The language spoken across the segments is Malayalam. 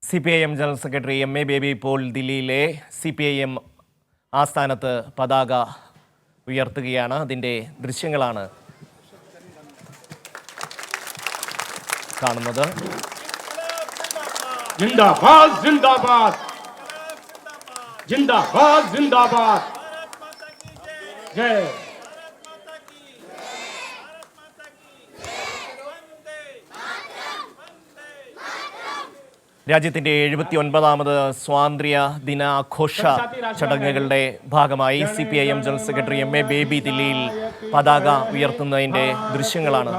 CPIM general secretary MA baby ഇപ്പോൾ ദില്ലിയിലെ CPIM ആസ്ഥാനത്ത് പതാക ഉയർത്തുകയാണ്. അതിൻ്റെ ദൃശ്യങ്ങളാണ് കാണുന്നത്. ജിന്ദാബാദ് ജിന്ദാബാദ് ജിന്ദാബാദ് ജിന്ദാബാദ് ജയ് രാജ്യത്തിൻ്റെ 79ാമത് സ്വാതന്ത്ര്യ ദിനാഘോഷ ചടങ്ങുകളുടെ ഭാഗമായി CPIM general secretary MA baby ദില്ലിയിൽ പതാക ഉയർത്തുന്നതിൻ്റെ ദൃശ്യങ്ങളാണ്.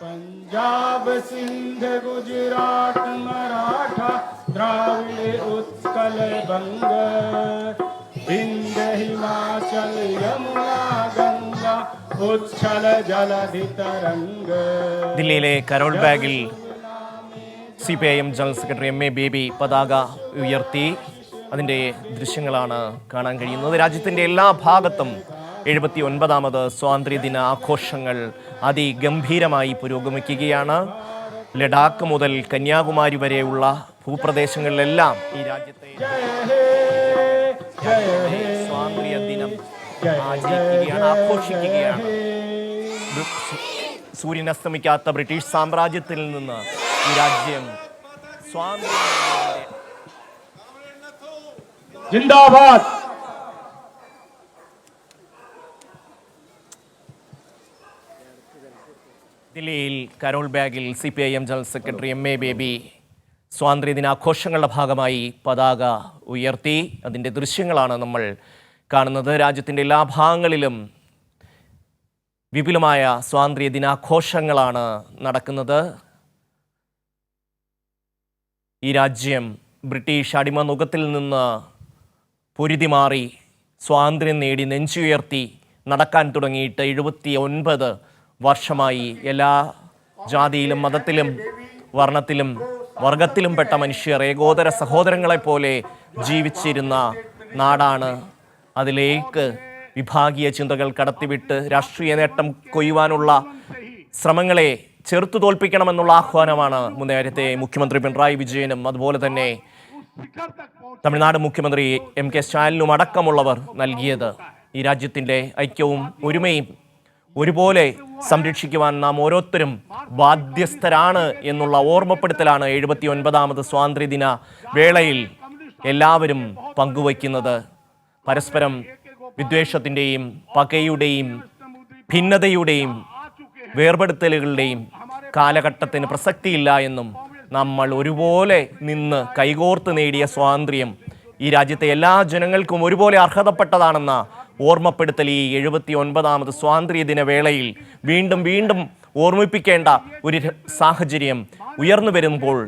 പഞ്ചാബ് സിന്ധ് ഗുജറാത്ത് മറാഠ ദ്രാവിഡ ഉത്കൽ ബംഗ വിന്ധ്യ ഹിമാചൽ യമുന ഗംഗ ഉച്ഛല ജലധി തരംഗ. ദില്ലിയിലെ കരോൾ ബാഗിൽ CPIM general secretary MA baby പതാക ഉയർത്തി. അതിൻ്റെ ദൃശ്യങ്ങളാണ് കാണാൻ കഴിയുന്നത്. രാജ്യത്തിൻ്റെ എല്ലാ ഭാഗത്തും 79ാമത് സ്വാതന്ത്ര്യദിന ആഘോഷങ്ങൾ അതിഗംഭീരമായി പുരോഗമിക്കുകയാണ്. ലഡാക്ക് മുതൽ കന്യാകുമാരി വരെയുള്ള ഭൂപ്രദേശങ്ങളിലെല്ലാം ഈ രാജ്യത്തെ സ്വാതന്ത്ര്യ ദിനം ആചരിക്കുകയാണ്, ആഘോഷിക്കുകയാണ്. സൂര്യൻ അസ്തമിക്കാത്ത ബ്രിട്ടീഷ് സാമ്രാജ്യത്തിൽ നിന്ന് ഈ രാജ്യം സ്വാതന്ത്ര്യം. ജിന്ദാബാദ്. ദില്ലിയിൽ കരോൾ ബാഗിൽ CPIM general secretary MA Baby സ്വാതന്ത്ര്യദിനാഘോഷങ്ങളുടെ ഭാഗമായി പതാക ഉയർത്തി. അതിൻ്റെ ദൃശ്യങ്ങളാണ് നമ്മൾ കാണുന്നത്. രാജ്യത്തിൻ്റെ എല്ലാ ഭാഗങ്ങളിലും വിപുലമായ സ്വാതന്ത്ര്യ ദിനാഘോഷങ്ങളാണ് നടക്കുന്നത്. ഈ രാജ്യം ബ്രിട്ടീഷ് അടിമനുഖത്തിൽ നിന്ന് പൊരുതി മാറി സ്വാതന്ത്ര്യം നേടി നെഞ്ചുയർത്തി നടക്കാൻ തുടങ്ങിയിട്ട് 79 വർഷമായി. എല്ലാ ജാതിയിലും മതത്തിലും വർണ്ണത്തിലും വർഗത്തിലും പെട്ട മനുഷ്യർ ഏകോദര സഹോദരങ്ങളെപ്പോലെ ജീവിച്ചിരുന്ന നാടാണ്. അതിലേക്ക് വിഭാഗീയ ചിന്തകൾ കടത്തിവിട്ട് രാഷ്ട്രീയ നേട്ടം കൊയ്യുവാനുള്ള ശ്രമങ്ങളെ ചെറുത്തു തോൽപ്പിക്കണമെന്നുള്ള ആഹ്വാനമാണ് നേരത്തെ മുഖ്യമന്ത്രി പിണറായി വിജയനും അതുപോലെ തന്നെ തമിഴ്നാട് മുഖ്യമന്ത്രി MK സ്റ്റാലിനും അടക്കമുള്ളവർ നൽകിയത്. ഈ രാജ്യത്തിൻ്റെ ഐക്യവും ഒരുമയും ഒരുപോലെ സംരക്ഷിക്കുവാൻ നാം ഓരോരുത്തരും ബാധ്യസ്ഥരാണ് എന്നുള്ള ഓർമ്മപ്പെടുത്തലാണ് 79ാമത് സ്വാതന്ത്ര്യദിന വേളയിൽ എല്ലാവരും പങ്കുവയ്ക്കുന്നത്. പരസ്പരം വിദ്വേഷത്തിൻ്റെയും പകയുടെയും ഭിന്നതയുടെയും വേർപെടുത്തലുകളുടെയും കാലഘട്ടത്തിന് പ്രസക്തിയില്ല എന്നും നമ്മൾ ഒരുപോലെ നിന്ന് കൈകോർത്ത് നേടിയ സ്വാതന്ത്ര്യം ഈ രാജ്യത്തെ എല്ലാ ജനങ്ങൾക്കും ഒരുപോലെ അർഹതപ്പെട്ടതാണെന്ന ഓർമ്മപ്പെടുത്തൽ ഈ 79ാമത് സ്വാതന്ത്ര്യദിന വേളയിൽ വീണ്ടും വീണ്ടും ഓർമ്മിപ്പിക്കേണ്ട ഒരു സാഹചര്യം ഉയർന്നു വരുമ്പോൾ